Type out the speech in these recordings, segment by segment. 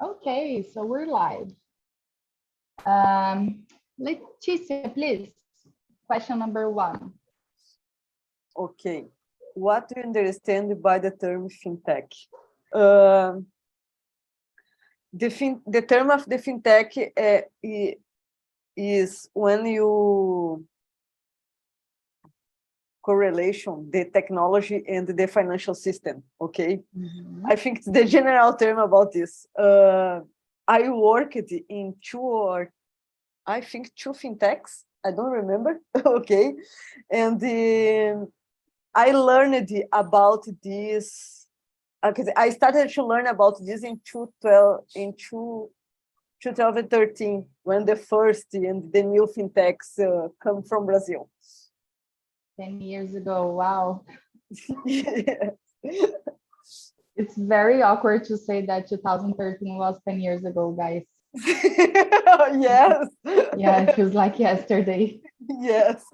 Okay, so we're live. Um, Leticia, please. Question number 1. Okay. What do you understand by the term fintech? The term of the fintech is when you correlation the technology and the financial system. Okay, I think it's the general term about this. I worked in two fintechs. I don't remember. Okay, and I learned about this. I started to learn about this in 2013, when the first and the new fintechs come from Brazil. 10 years ago, wow. Yes. It's very awkward to say that 2013 was 10 years ago, guys. Yes. Yeah, it feels like yesterday. Yes.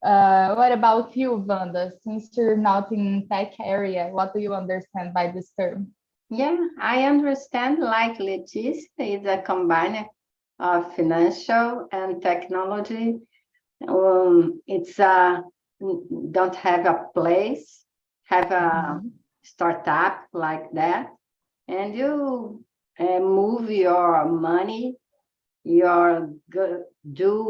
What about you, Wanda? Since you're not in tech area, what do you understand by this term? Yeah, I understand, like Leticia, is a combine of financial and technology. It's don't have a place, have a startup like that, and you move your money, do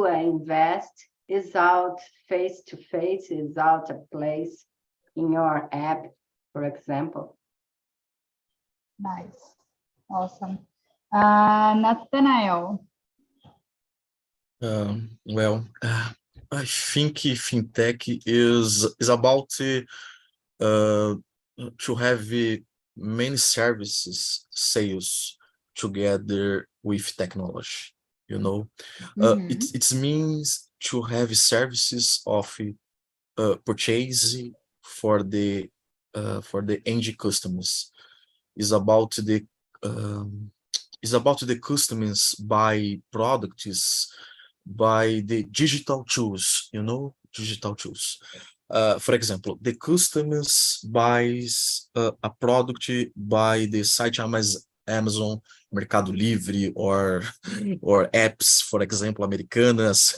invest, is out face to face, is out a place in your app, for example. Nice. Awesome. Nathanael. I think fintech is about to have many services sales together with technology. You know, it means to have services of purchase for the end customers. Is about the customers buy products by the digital tools, digital tools. For example, the customers buys a product by the site Amazon, Mercado Livre, or apps, for example, Americanas.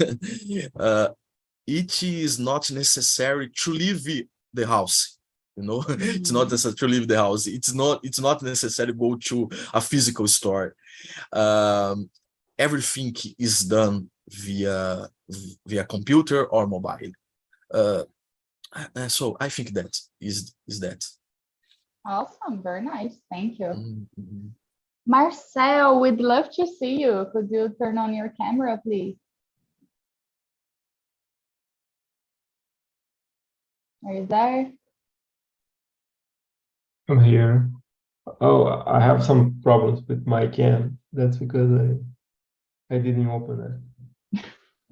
It is not necessary to leave the house. It's not necessary to leave the house. It's not necessary to go to a physical store. Everything is done via computer or mobile. So I think that is that. Awesome, very nice. Thank you. Marcel, we'd love to see you. Could you turn on your camera, please? Are you there? I'm here. Oh, I have some problems with my cam. That's because I didn't open it.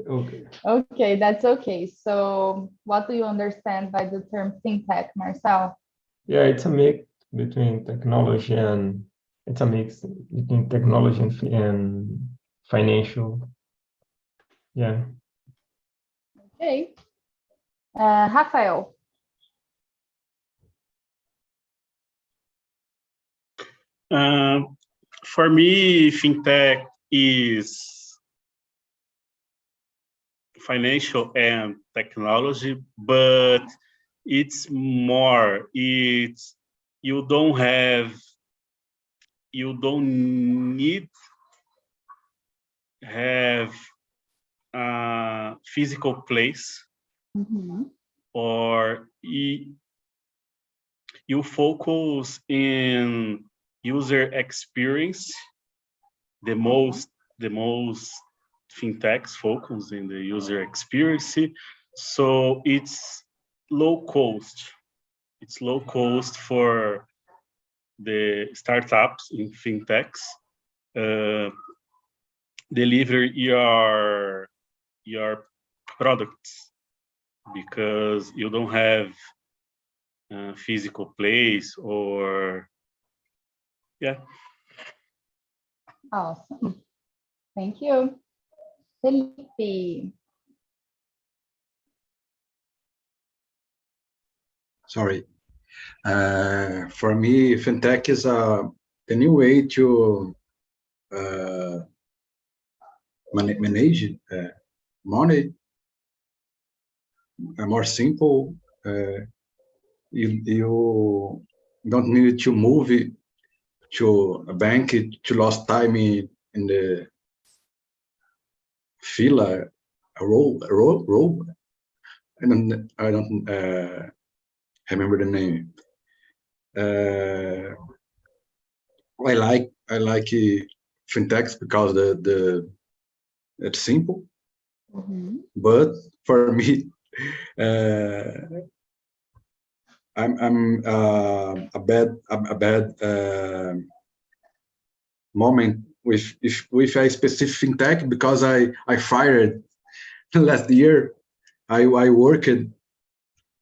Okay. Okay, that's okay. So what do you understand by the term fintech, Marcel? Yeah, it's a mix between technology and financial. Yeah. Okay. Rafael. For me, fintech is financial and technology, but it's more. You don't need have a physical place, or you focus in user experience. The most fintechs focus in the user experience, so it's low cost. It's low cost for the startups in fintechs. Deliver your products, because you don't have a physical place, or Awesome. Thank you. Felipe. Sorry. For me, fintech is the new way to manage money, more simple. You don't need to move it to a bank to lose time in the fila, a row. I don't remember the name. I like Fintechs because it's simple, but for me, I'm a bad moment with a specific fintech because I fired last year. I worked in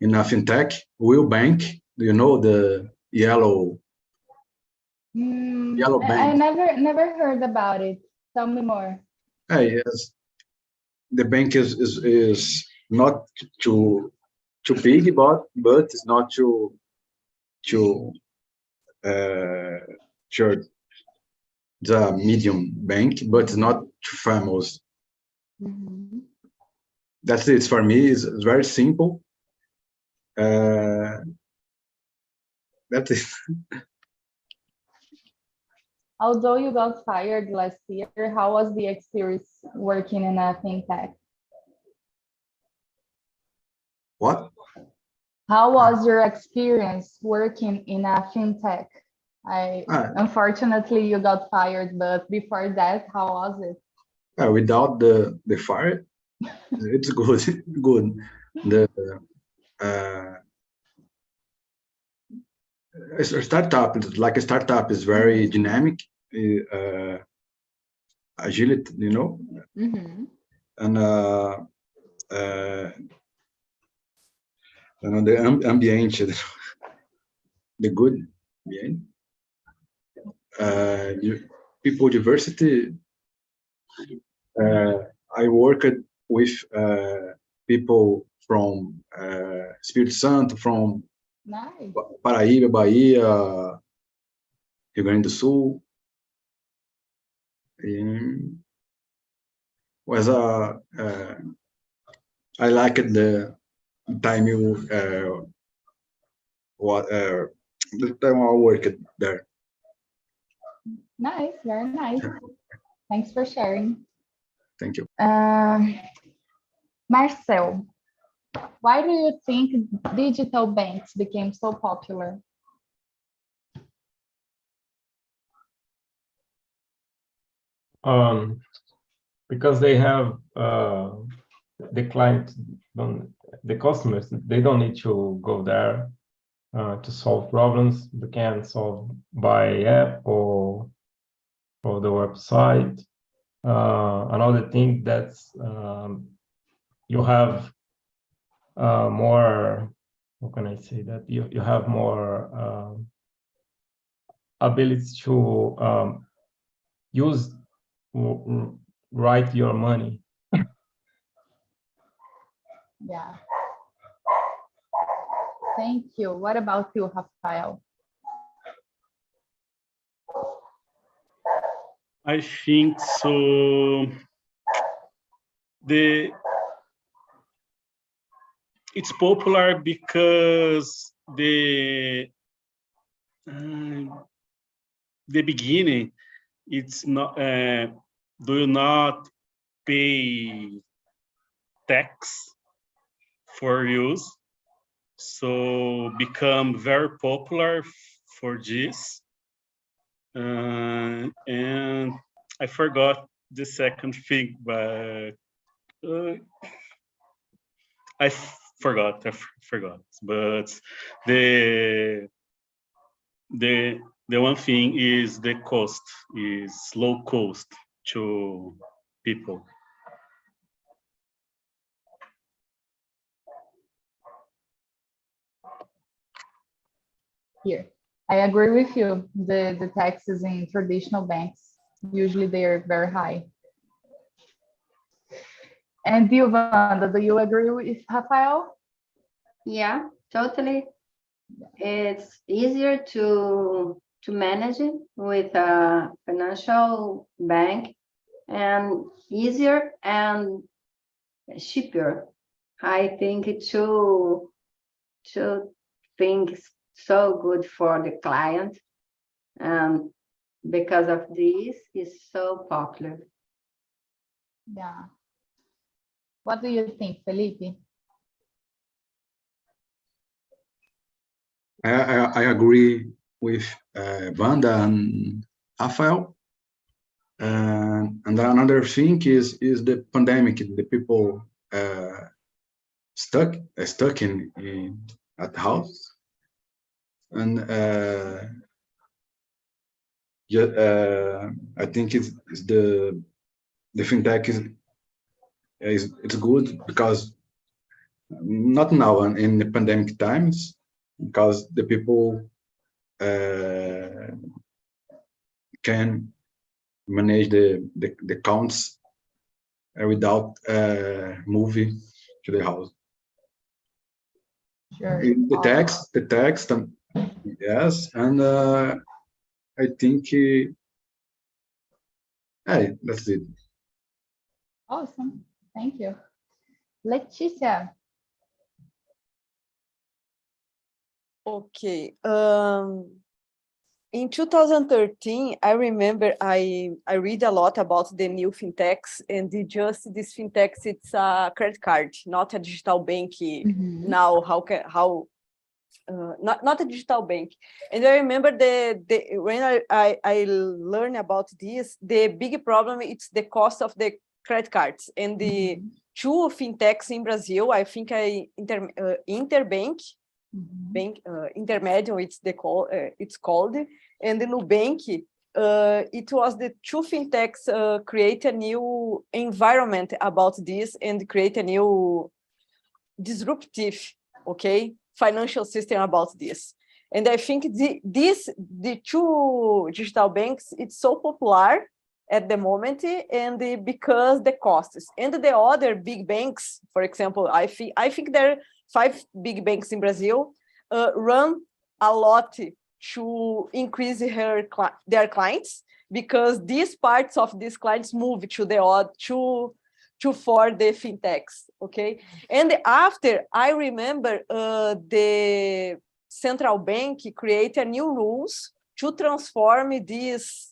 a fintech, Will Bank. Do you know the yellow I bank? never heard about it. Tell me more. Yes, the bank is not too big, but it's not too short. It's a medium bank, but it's not too famous. That's it for me. It's very simple. That's it. Although you got fired last year, how was the experience working in a fintech? What? How was your experience working in a fintech? Unfortunately, you got fired, but before that, how was it? Without the fire, it's good. Good. The a startup, like a startup, is very dynamic, agility, you know, and the ambiente, the good ambiente, people diversity. I worked with people from Espírito Santo, from Nice. Paraíba, Bahia, Rio Grande do Sul. Was I liked the time the time I worked there. Nice, very nice. Thanks for sharing. Thank you. Marcel, why do you think digital banks became so popular? Because they have the client, the customers, they don't need to go there to solve problems. They can solve by app or the website. Another thing that's you have more, how can I say that? You have more ability to use, write your money. Yeah. Thank you. What about you, Rafael? I think so. It's popular because the beginning, it's not. Do you not pay tax for use? So become very popular for this. And I forgot the second thing, but I forgot. But the one thing is the cost is low cost to people. Here, I agree with you. The taxes in traditional banks, usually they are very high. And you, Wanda, do you agree with Rafael? Yeah, totally. It's easier to to manage it with a financial bank, and easier and cheaper. I think two things so good for the client, and because of this, it's so popular. Yeah. What do you think, Felipe? I agree with Wanda and Rafael. And another thing is the pandemic. The people stuck in at house, and I think it's the fintech is it's good because not now in the pandemic times, because the people can manage the accounts without moving to the house. Sure. The text, yes, and I think hey, that's it. Awesome. Thank you. Leticia. Okay. In 2013, I remember I read a lot about the new fintechs, and this fintechs, it's a credit card, not a digital bank. Now, not a digital bank. And I remember when I learned about this, the big problem is the cost of the credit cards, and the two fintechs in Brazil, I think Interbank. Intermediate, it's called, and the Nubank. It was the two fintechs create a new environment about this and create a new disruptive, financial system about this. And I think the two digital banks, it's so popular at the moment, and because the costs, and the other big banks, for example, I think there are 5 big banks in Brazil, run a lot to increase their clients, because these parts of these clients move to for the fintechs, And after, I remember the central bank created new rules to transform these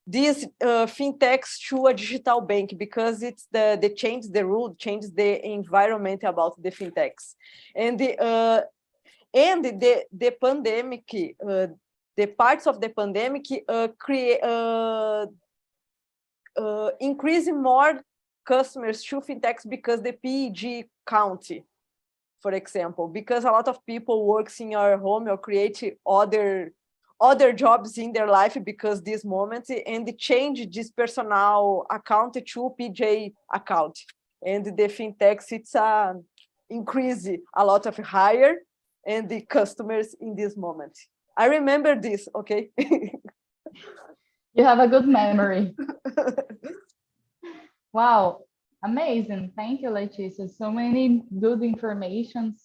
fintechs to a digital bank, because it's they change the rule, change the environment about the fintechs, and the pandemic, the parts of the pandemic create increasing more customers to fintechs, because the PEG count, for example, because a lot of people works in your home or create other jobs in their life because this moment, and they change this personal account to PJ account, and the fintechs, it's increase a lot of higher and the customers in this moment. I remember this, You have a good memory. Wow, amazing. Thank you, Leticia. So many good informations.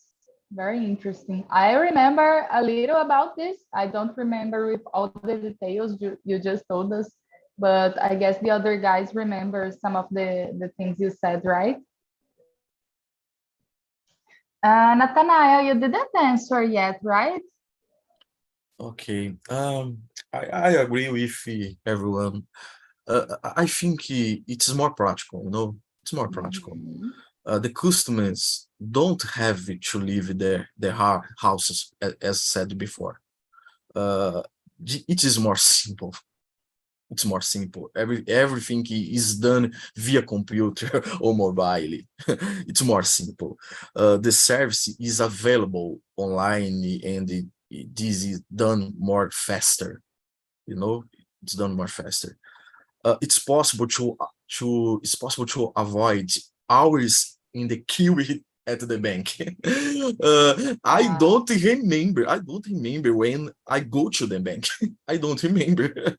Very interesting. I remember a little about this. I don't remember with all the details you just told us, but I guess the other guys remember some of the things you said, right? Nathanael, you didn't answer yet, right? Okay. I agree with everyone. I think it's more practical, It's more practical. The customers don't have to leave their houses, as said before. It is more simple. It's more simple. Everything is done via computer or mobile. It's more simple. The service is available online, and this is done more faster. It's done more faster. It's possible to avoid hours in the queue at the bank. I don't remember when I go to the bank. I don't remember.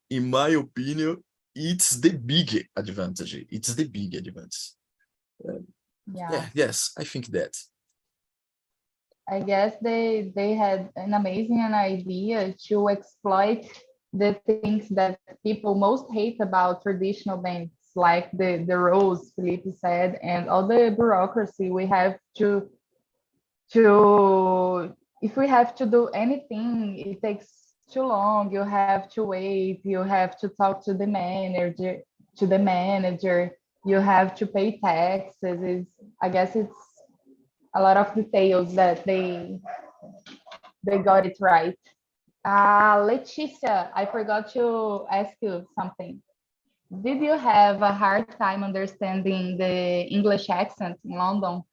In my opinion, it's the big advantage. Yeah. Yes, I think that. I guess they had an amazing idea to exploit the things that people most hate about traditional banks, like the rules Felipe said, and all the bureaucracy we have to if we have to do anything, it takes too long. You have to wait. You have to talk to the manager. You have to pay taxes. I guess it's a lot of details that they got it right. Leticia, I forgot to ask you something. Did you have a hard time understanding the English accent in London?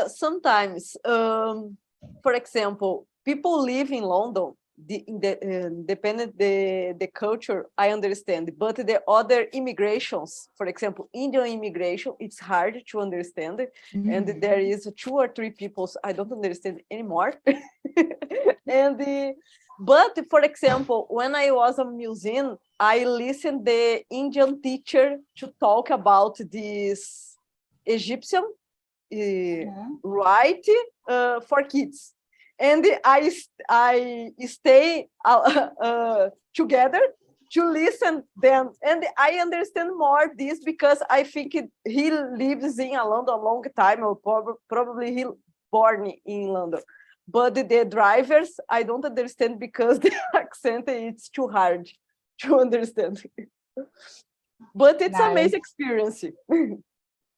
Sometimes, for example, people live in London, dependent the culture, I understand, but the other immigrations, for example, Indian immigration, it's hard to understand, and there is 2 or 3 people I don't understand anymore. But for example, when I was a museum, I listened the Indian teacher to talk about this Egyptian right for kids, and I stay together to listen them, and I understand more this because I think he lives in London a long time, or probably he born in London, but the drivers I don't understand because the accent it's too hard to understand. But it's Nice. amazing experience.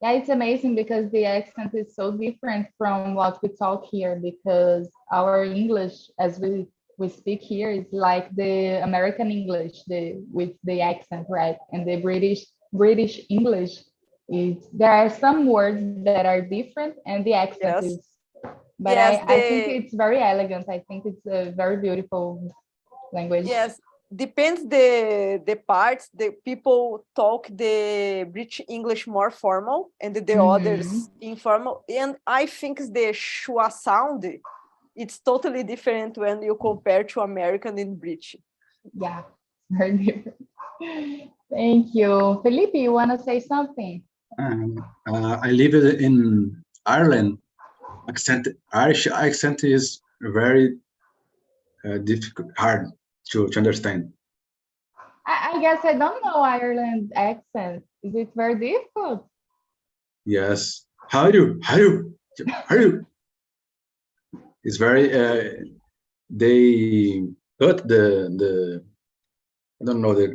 Yeah, it's amazing because the accent is so different from what we talk here, because our English, as we speak here, is like the American English, with the accent, right? And the British English is, there are some words that are different, and the accent Yes. is. But Yes, I think it's very elegant. I think it's a very beautiful language. Yes, depends the parts. The people talk the British English more formal, and the others informal. And I think the schwa sound, it's totally different when you compare to American and British. Yeah, very different. Thank you. Felipe, you want to say something? I live in Ireland. Irish accent is very difficult, hard to understand. I guess I don't know Ireland accent. Is it very difficult? Yes. How are you? It's very. They cut the. I don't know the.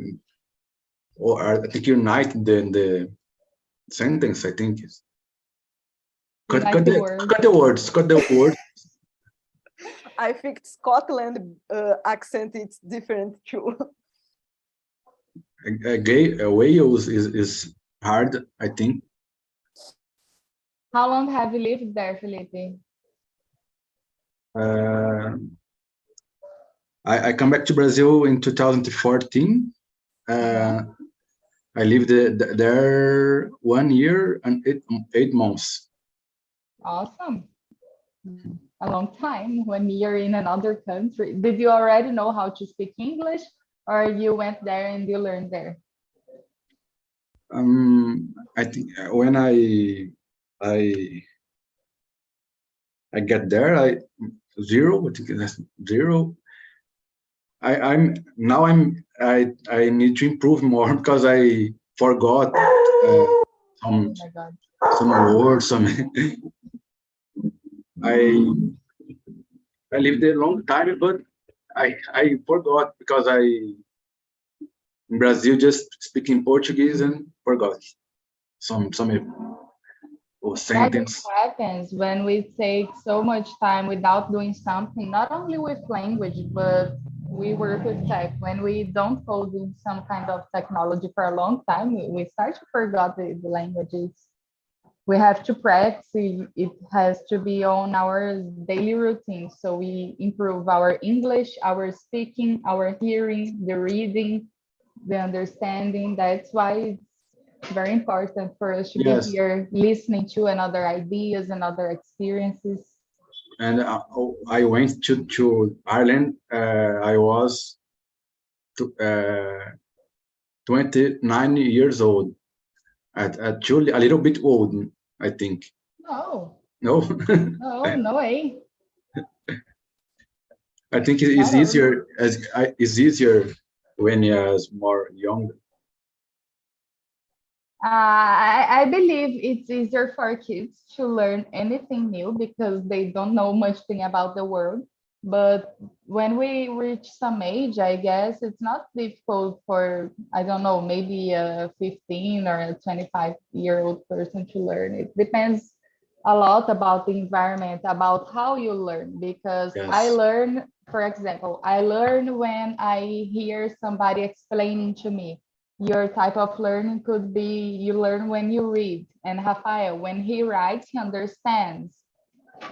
Or I think unite the sentence. I think is. Cut the words. I think Scotland accent is different too. Wales is hard, I think. How long have you lived there, Felipe? I come back to Brazil in 2014. I lived there 1 year and 8 months. Awesome. A long time, 1 year in another country. Did you already know how to speak English, or you went there and you learned there? I think when I get there, I think that's zero. I need to improve more because I forgot some words. I lived there a long time, but I forgot because in Brazil just speaking Portuguese and forgot some sentence. That happens when we take so much time without doing something, not only with language, but we work with tech. When we don't code in some kind of technology for a long time, we start to forget the languages. We have to practice. It has to be on our daily routine. So we improve our English, our speaking, our hearing, the reading, the understanding. That's why it's very important for us to be here listening to another ideas and other experiences. And I went to Ireland. I was 29 years old. Actually, a little bit old, I think. Oh, No, Oh, no way. I think it is easier it's easier when you're more young. I believe it's easier for kids to learn anything new because they don't know much thing about the world. But when we reach some age, I guess it's not difficult for, I don't know, maybe a 15 or a 25-year-old person to learn. It depends a lot about the environment, about how you learn. Because I Yes. learn, for example, I learn when I hear somebody explaining to me. Your type of learning could be you learn when you read, and Rafael, when he writes, he understands.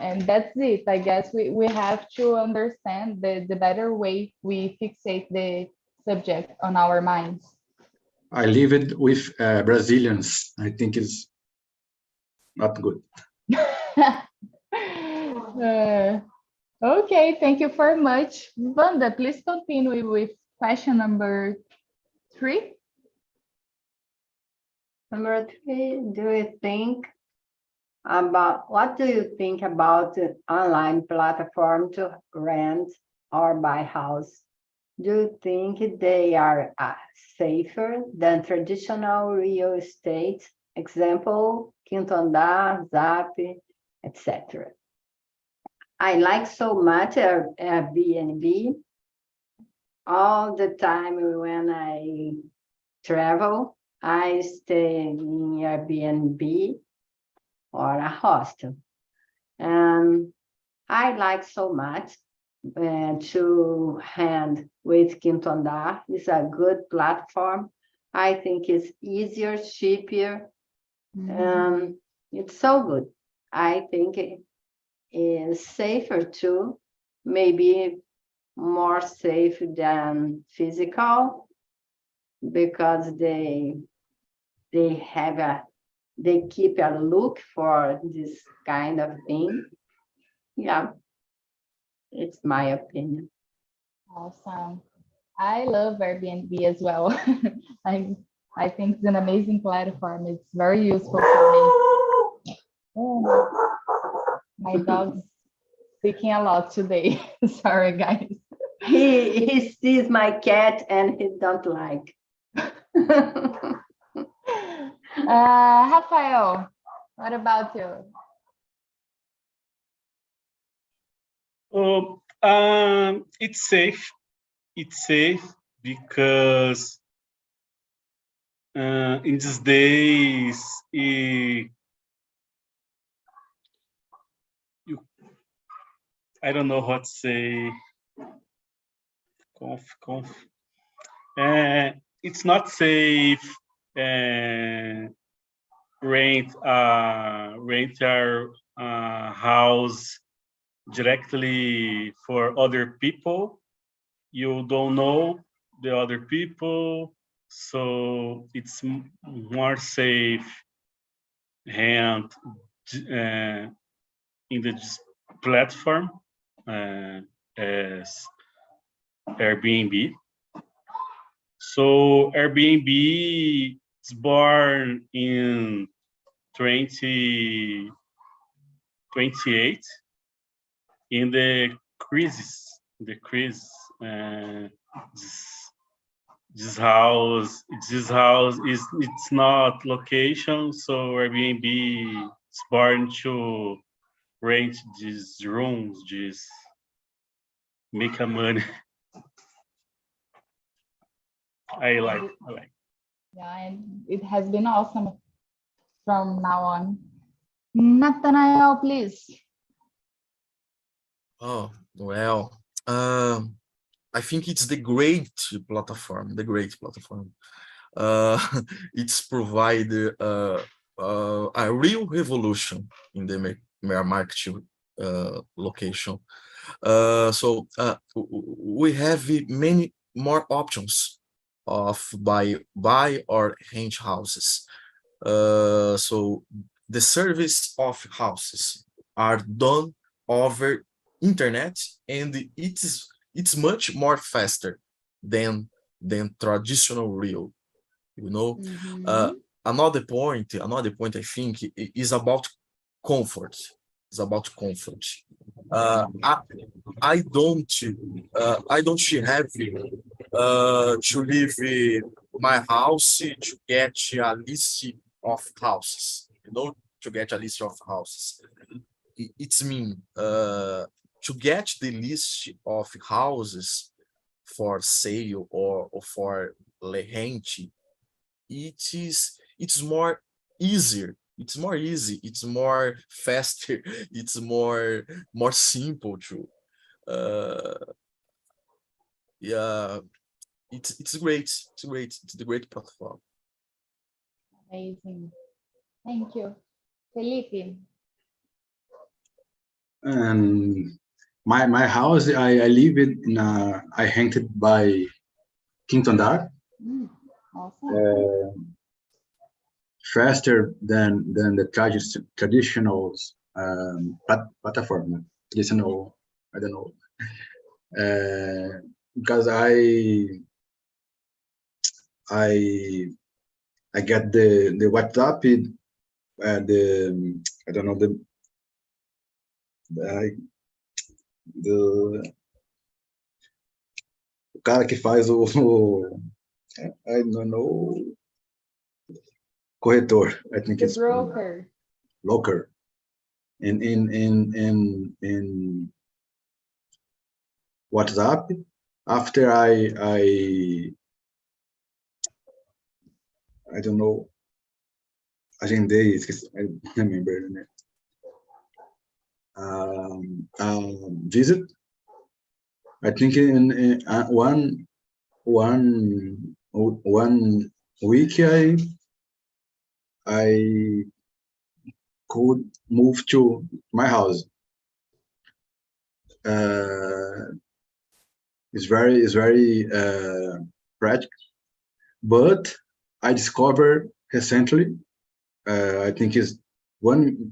And that's it. I guess we have to understand the better way we fixate the subject on our minds. I live it with Brazilians. I think it's not good. Okay, thank you very much. Wanda, please continue with question number 3. Number 3, what do you think about the online platform to rent or buy house? Do you think they are safer than traditional real estate? Example, Quinto Andar, Zap, etc. I like so much Airbnb. All the time when I travel, I stay in Airbnb or a hostel. And I like so much to hand with Quinto Andar. It's a good platform. I think it's easier, cheaper, and it's so good. I think it is safer too, maybe more safe than physical, because they keep a look for this kind of thing. Yeah, it's my opinion. Awesome. I love Airbnb as well. I think it's an amazing platform. It's very useful for me. Oh, my dog's speaking a lot today. Sorry, guys. He sees my cat and he don't like. Rafael, what about you? It's safe. It's safe because in these days, I don't know what to say. It's not safe. Rent our house directly for other people. You don't know the other people, so it's more safe and in the platform as Airbnb. So Airbnb is born in 2028 in the crisis. This house is it's not location, so Airbnb is born to rent these rooms, just make a money. I like. Yeah, and it has been awesome from now on. Nathanael, please. Oh, well, I think it's the great platform, it's provided a real revolution in the marketing location. So we have many more options of buy or rent houses. So the service of houses are done over internet, and it's much more faster than traditional real, you know. Another point I think is about comfort. It's about comfort. Uh, I, I don't have to leave my house to get a list of houses. To get a list of houses. It's mean to get the list of houses for sale or for rent. It's more easier. It's more easy. It's more faster. It's more simple too. Uh, yeah, it's great. It's great. It's a great platform. Amazing. Thank you. Felipe. And my house, I live in I rented by Quinto Andar, Awesome. faster than the traditional platform, traditional, I don't know, because I get the WhatsApp, the I don't know o cara que faz I don't know, corretor, I think The it's broker. broker. In WhatsApp, after I don't know, agendei, esqueci, I remember the name. Visit. I think in one week I could move to my house. It's very practical, but I discovered recently, I think it's one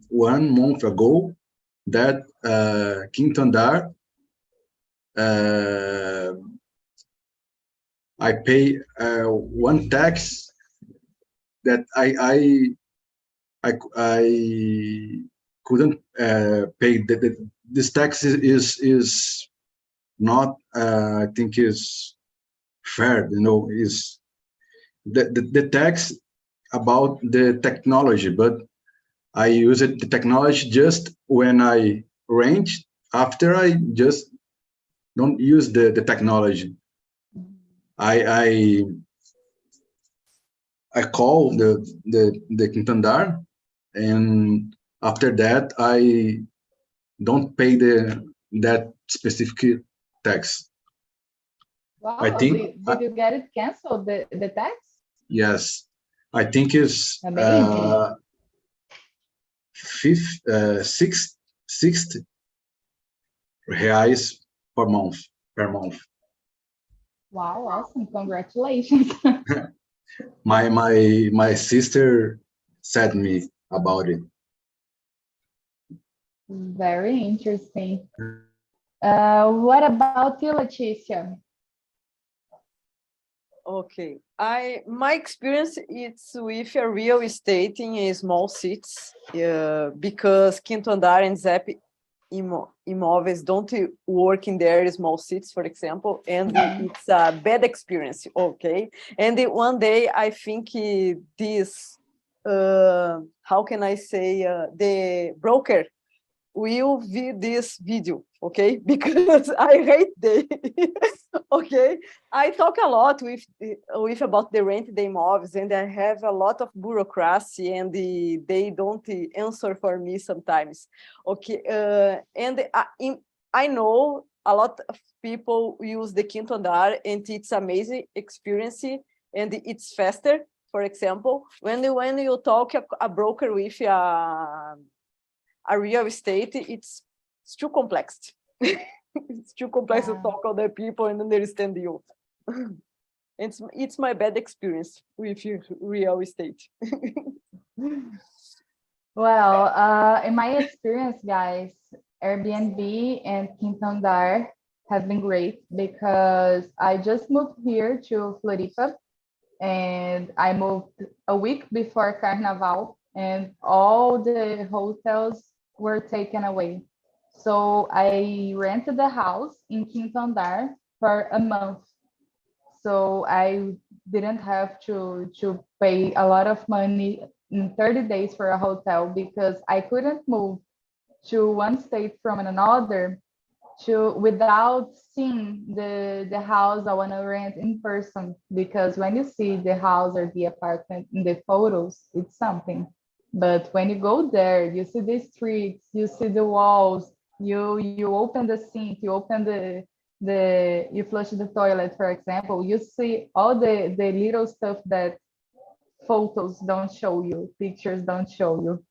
month ago, that Quinto Andar, I pay one tax that I couldn't pay. This tax is not, I think, is fair. Is the tax about the technology, but I use the technology just when I rent. After I just don't use the technology. I call the Quinto Andar, and after that I don't pay that specific tax. Wow. I think Did you get it canceled, the tax? yes, I think it's Amazing. 60 reais per month. Wow, awesome. Congratulations. My sister said me about it. Very interesting. What about you, Leticia? Okay, my experience is with a real estate in a small cities, because Quinto Andar and Zap Imóveis don't work in their small cities, for example, and it's a bad experience. Okay, and one day I think this, how can I say, the broker will view this video, okay? Because I hate they. Okay, I talk a lot with about the rent the imóveis, and I have a lot of bureaucracy, and they don't answer for me sometimes. Okay, and I know a lot of people use the Quinto Andar, and it's amazing experience, and it's faster. For example, when you talk a broker with a real estate, it's too complex. It's too complex to talk other people and understand you. It's my bad experience with real estate. Well, in my experience, guys, Airbnb and Quinto Andar have been great because I just moved here to Floripa, and I moved a week before Carnaval, and all the hotels were taken away. So I rented a house in Quinto Andar for a month. So I didn't have to pay a lot of money in 30 days for a hotel because I couldn't move to one state from another to without seeing the house I want to rent in person, because when you see the house or the apartment in the photos, it's something, but when you go there, you see the streets, you see the walls, you open the sink, you open the you flush the toilet, for example, you see all the little stuff that photos don't show you, pictures don't show you.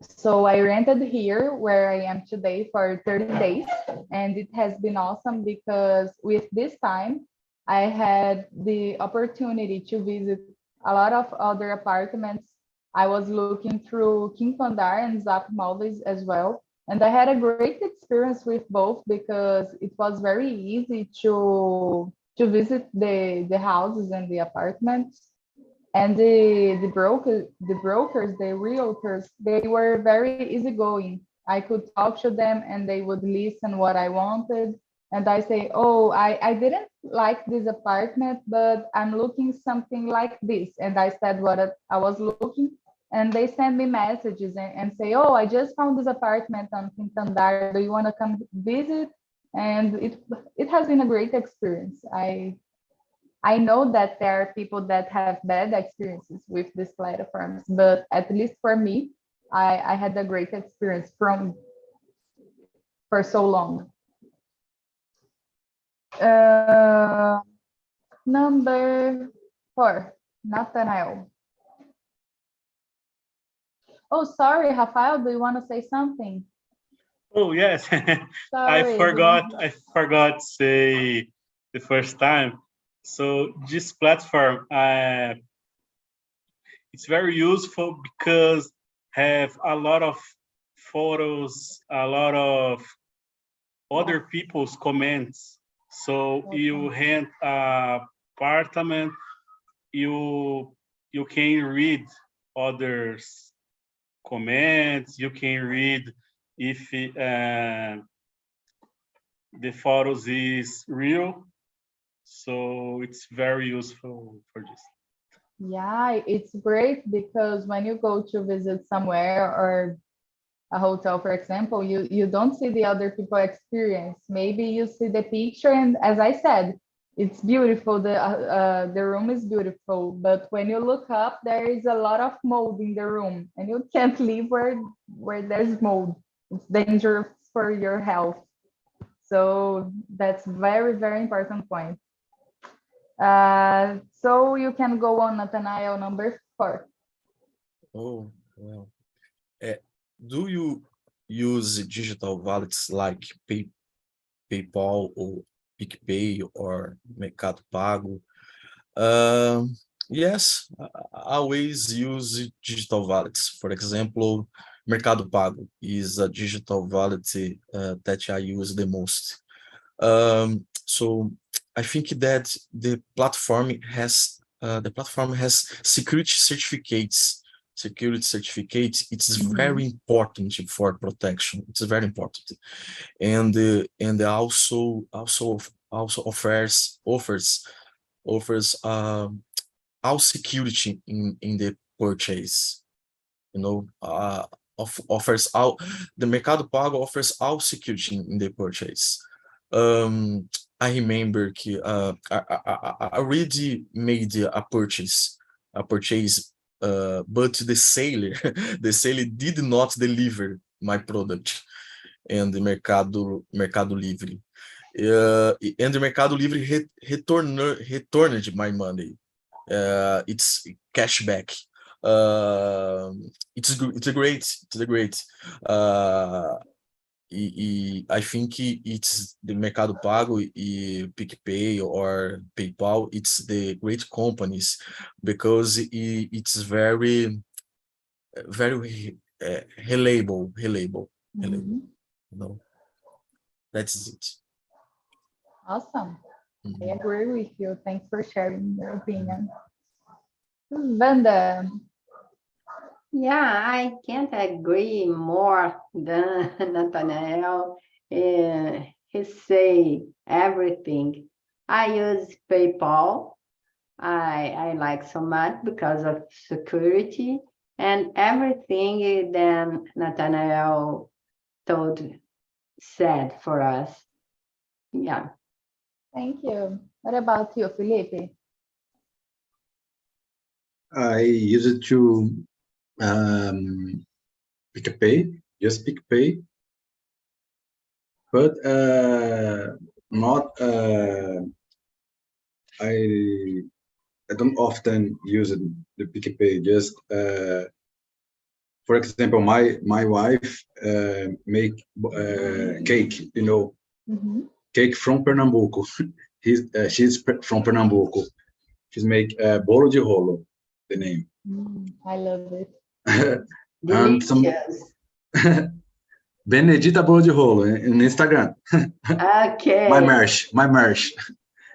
So I rented here where I am today for 30 days, and it has been awesome because with this time I had the opportunity to visit a lot of other apartments. I was looking through Quinto Andar and Zap Maldives as well, and I had a great experience with both because it was very easy to visit the houses and the apartments, and the brokers, the realtors, they were very easygoing. I could talk to them and they would listen what I wanted. And I say, oh, I didn't like this apartment, but I'm looking something like this. And I said what I was looking, and they send me messages and say, oh, I just found this apartment on Quintandar. Do you want to come visit? And it has been a great experience. I know that there are people that have bad experiences with these platforms, but at least for me, I had a great experience for so long. Number 4, Nathanael. Oh, sorry, Rafael, do you want to say something? Oh, yes. Sorry. I forgot to say the first time. So this platform, it's very useful because have a lot of photos, a lot of other people's comments. So you rent an apartment, you can read others' comments, you can read if the photos is real. So it's very useful for this. Yeah, it's great because when you go to visit somewhere or a hotel, for example, you don't see the other people experience. Maybe you see the picture, and as I said, it's beautiful. The room is beautiful, but when you look up, there is a lot of mold in the room, and you can't live where there's mold. It's dangerous for your health. So that's very, very important point. So you can go on, Nathanael, number 4. Oh, well. Do you use digital wallets like PayPal or PicPay or Mercado Pago? Yes, I always use digital wallets. For example, Mercado Pago is a digital wallet that I use the most. So I think that the platform has security certificates. It's very important for protection. It's very important, and also offers all security in the purchase. You know, offers all the Mercado Pago offers all security in the purchase. I remember I already made a purchase, but the seller the seller did not deliver my product, and the Mercado Livre. And the Mercado Livre returned my money. It's cashback. It's a great. I think it's the Mercado Pago, PicPay or PayPal. It's the great companies because it's very reliable. You know, that's it. Awesome. I agree with you. Thanks for sharing your opinion. Vanda. Yeah, I can't agree more than Nathanael. He say everything. I use PayPal. I like so much because of security and everything that Nathanael said for us. Yeah. Thank you. What about you, Felipe? I use it to pick a pay, just pick pay, but not I don't often use it, the pick a pay. Just for example, my wife make cake, you know, Mhm. cake from Pernambuco. She's from Pernambuco. She's make bolo de rolo, the name. I love it. And some Delicious. Benedita bolo de rolo in Instagram. Okay. My merch.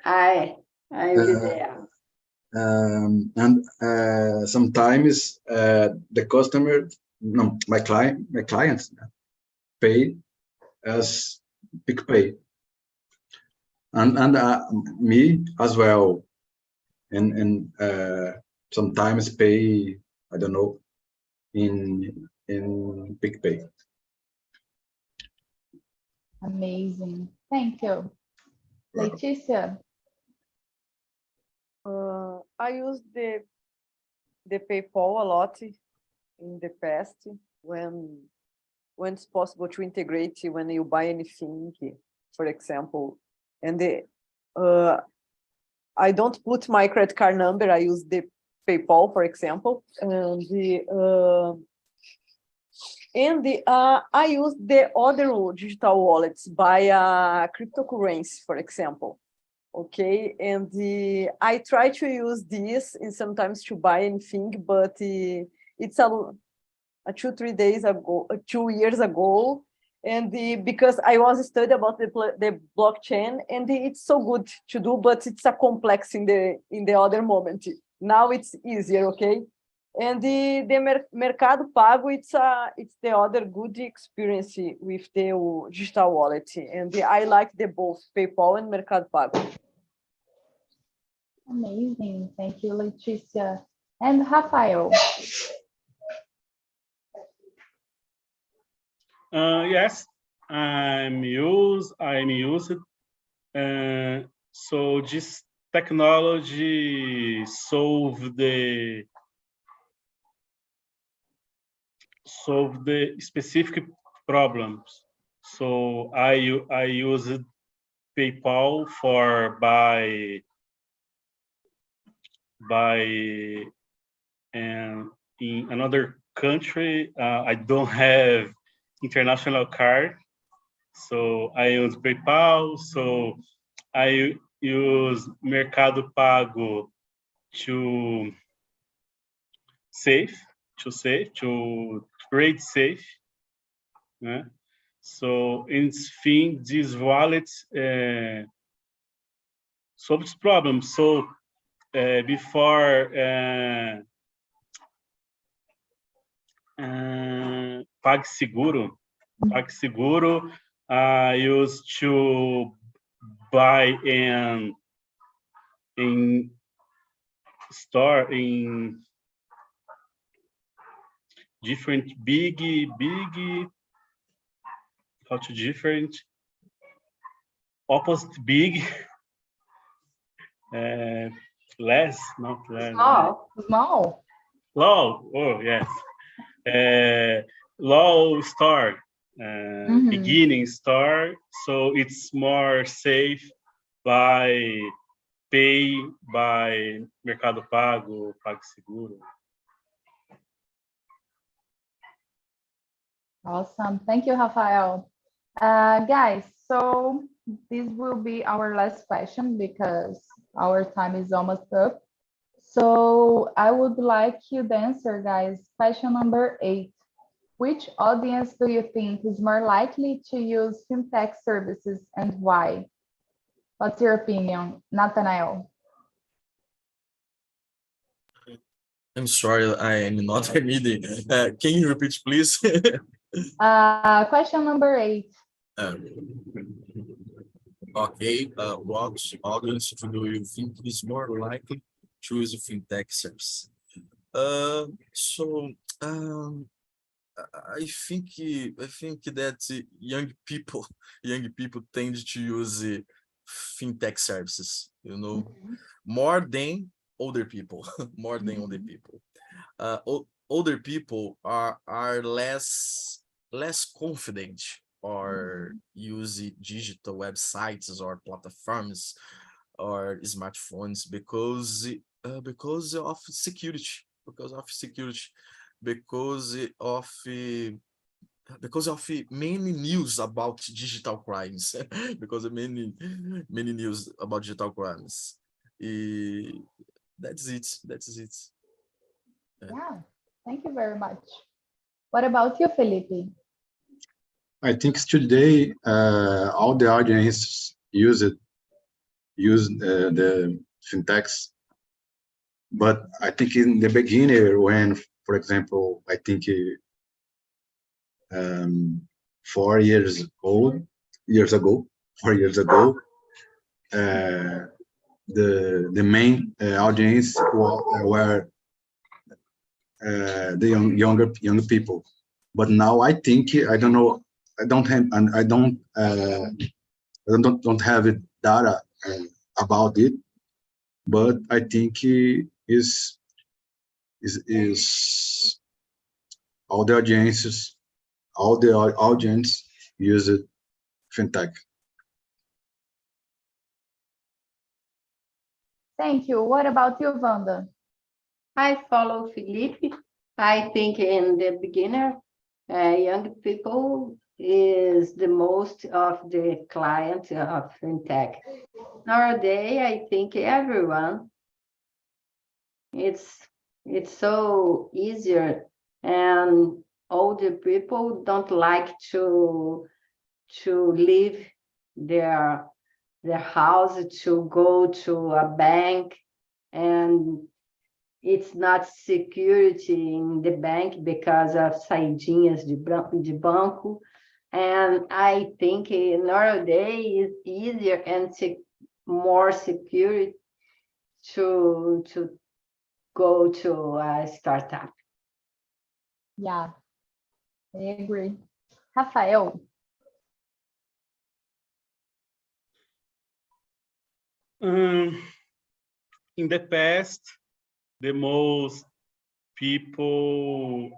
I'll be there. And sometimes the customer, no, my clients pay as pick pay, and me as well, and sometimes pay, I don't know, in pick pay. Amazing. Thank you. Leticia? I used the PayPal a lot in the past when it's possible to integrate when you buy anything, for example. And I don't put my credit card number. I use the PayPal, for example, and I use the other digital wallets by cryptocurrency, for example. Okay, and I try to use this and sometimes to buy anything, but it's a 2 years ago, and because I was studying about the blockchain, and it's so good to do, but it's a complex in the other moment. Now it's easier, okay. And the Mercado Pago, it's the other good experience with the digital wallet, and I like the both PayPal and Mercado Pago. Amazing. Thank you, Leticia. And Rafael? Yes, I'm used. So this technology solve the specific problems. So I used PayPal for buy and in another country. I don't have international card, so I use PayPal. So I use Mercado Pago to create safe. Né? So in fim, these wallets solve this problem. So before PagSeguro, I used to buy in store in different big how to different opposite big less, not less. Small. Low, oh yes. Low store, beginning store, so it's more safe by pay by Mercado Pago, PagSeguro. Awesome. Thank you, Rafael. Guys, so this will be our last question because our time is almost up. So I would like you to answer, guys, question number 8. Which audience do you think is more likely to use fintech services and why? What's your opinion, Nathanael? I'm sorry, I am not reading. Can you repeat, please? Question number 8. Okay, what audience do you think is more likely to use a fintech service? So I think that young people tend to use fintech services, more than older people, more than older people. Older people are less confident or use digital websites or platforms or smartphones because of security, because of many news about digital crimes, because of many news about digital crimes. That's it. Yeah, thank you very much. What about you, Felipe? I think today all the audience use the fintechs, but I think in the beginning when, for example, I think 4 years ago, the main audience were the younger people. But now I think I don't know. I don't have data about it, but I think is all the audience use it fintech. Thank you. What about you, Wanda? I follow Felipe. I think in the beginner, young people is the most of the client of fintech. Nowadays, I think everyone, it's so easier, and older people don't like to leave their house to go to a bank, and it's not security in the bank because of saidinhas de banco. And I think nowadays it's easier and more secure to go to a startup. Yeah, I agree. Rafael. In the past, the most people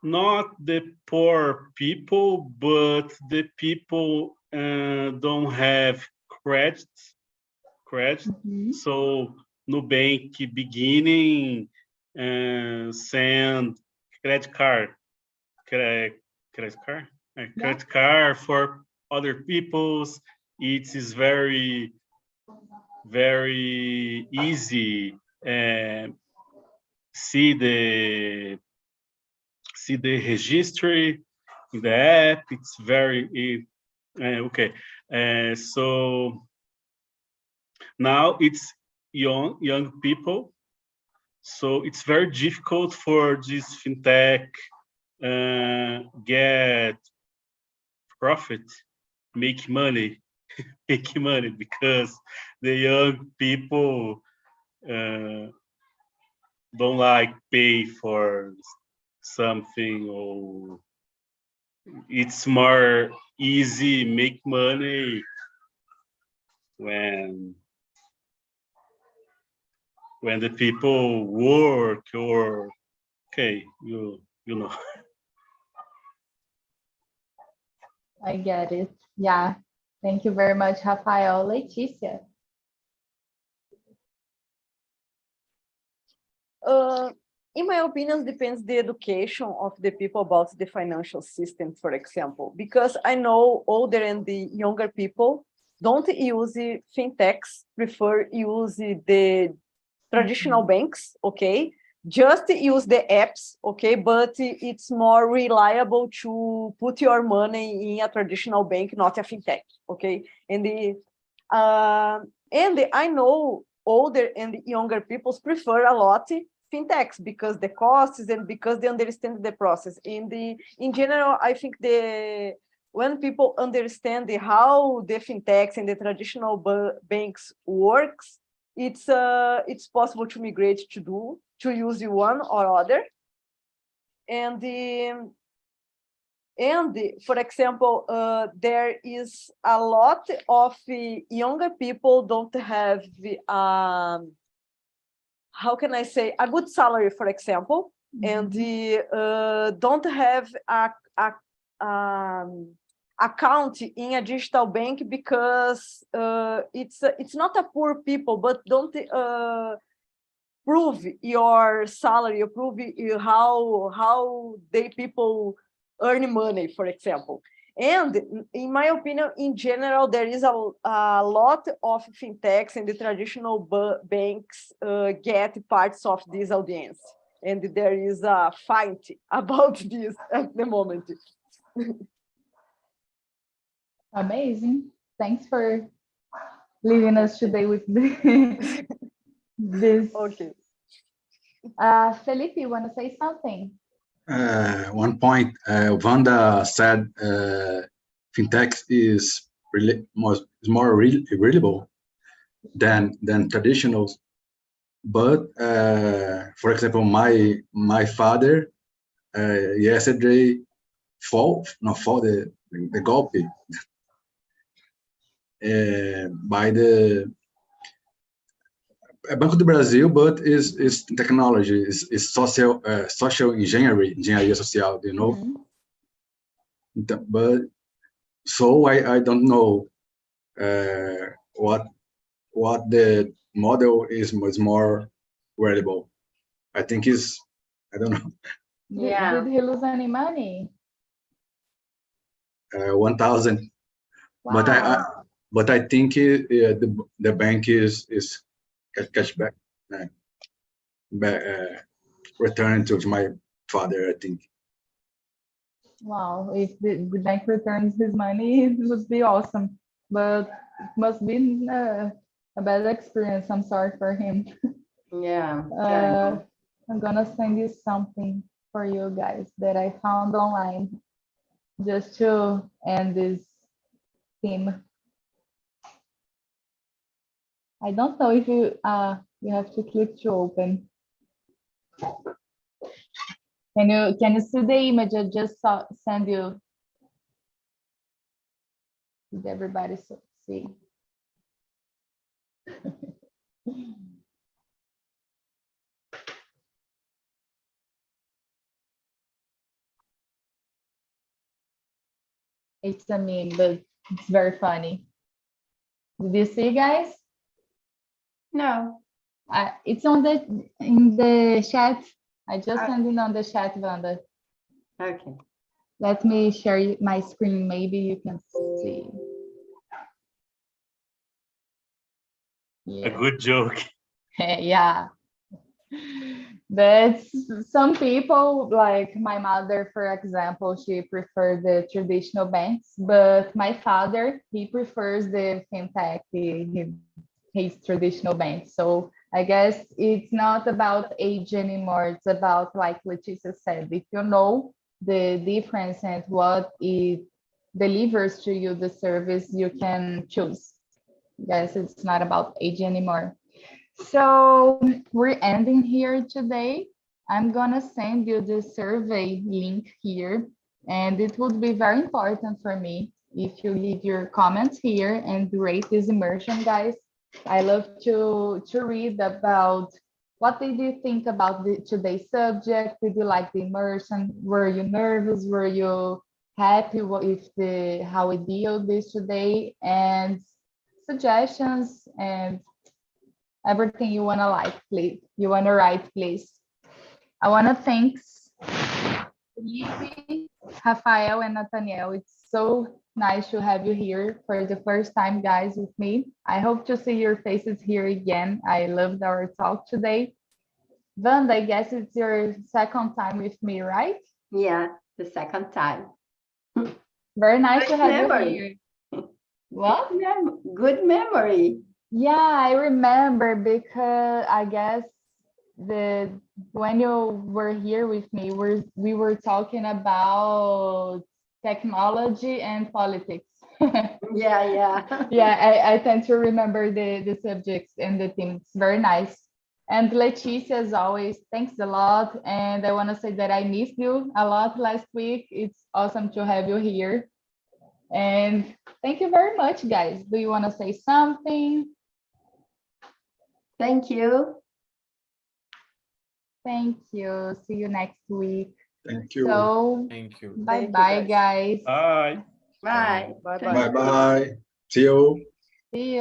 not the poor people, but the people don't have credit. So Nubank beginning send credit card for other people's. It is very easy. See the registry in the app. It's very okay. So now it's young people. So it's very difficult for this fintech get profit, make money, because the young people don't like pay for something, or it's more easy make money when the people work, or okay, you know. I get it. Yeah. Thank you very much, Rafael. Letícia. In my opinion, depends the education of the people about the financial system, for example, because I know older and the younger people don't use fintechs, prefer use the traditional banks, okay? Just use the apps, okay? But it's more reliable to put your money in a traditional bank, not a fintech, okay? And And I know older and younger people prefer a lot fintechs because the costs and because they understand the process. In general, I think when people understand how the fintechs and the traditional banks works, it's possible to migrate to use one or other. And for example, there is a lot of younger people don't have, how can I say, a good salary, for example, and don't have a account in a digital bank because it's not a poor people, but don't prove your salary, prove how they people earn money, for example. And in my opinion, in general, there is a lot of fintechs and the traditional banks get parts of this audience. And there is a fight about this at the moment. Amazing. Thanks for leaving us today with this. Okay. Felipe, you want to say something? One point, Wanda said fintech is more reliable than traditionals. But for example, my father yesterday the golpe by the Banco do Brasil, but is technology, is social engenharia social, you know. But so I don't know what the model is more reliable. I think I don't know. Yeah. Did he lose any money? 1,000. Wow. But I think the bank is cashback, returning to my father, I think. Wow, if the bank returns his money, it would be awesome. But it must be a bad experience. I'm sorry for him. Yeah. I'm gonna send you something for you guys that I found online just to end this theme. I don't know if you have to click to open. Can you see the image I just send you? Did everybody see? It's a meme, but it's very funny. Did you see, guys? No. It's in the chat. I just sent it on the chat, Wanda. Okay. Let me share my screen. Maybe you can see. A good joke. Yeah. But some people, like my mother, for example, she prefers the traditional banks, but my father, he prefers the fintech, his traditional banks. So I guess it's not about age anymore. It's about, like Leticia said, if you know the difference and what it delivers to you, the service, you can choose. Yes, it's not about age anymore. So we're ending here today. I'm gonna send you the survey link here, and it would be very important for me if you leave your comments here and rate this immersion, guys. I love to read about what did you think about today's subject. Did you like the immersion? Were you nervous? Were you happy with how we deal this today? And suggestions and everything you wanna write, please. I wanna thank Felipe, Rafael, and Nathaniel. It's so nice to have you here for the first time, guys, with me. I hope to see your faces here again. I loved our talk today. Wanda, I guess it's your second time with me, right? Yeah, the second time. Very nice to have memory. you here. What? Good memory. Yeah, I remember because I guess when you were here with me, we were talking about technology and politics. Yeah. Yeah, I tend to remember the subjects and the themes. Very nice. And Leticia, as always, thanks a lot. And I want to say that I missed you a lot last week. It's awesome to have you here. And thank you very much, guys. Do you want to say something? Thank you. Thank you. See you next week. Thank you. So, Thank you. bye-bye, guys. Bye. Bye. Bye Thank bye. you. Bye bye. See you. See you.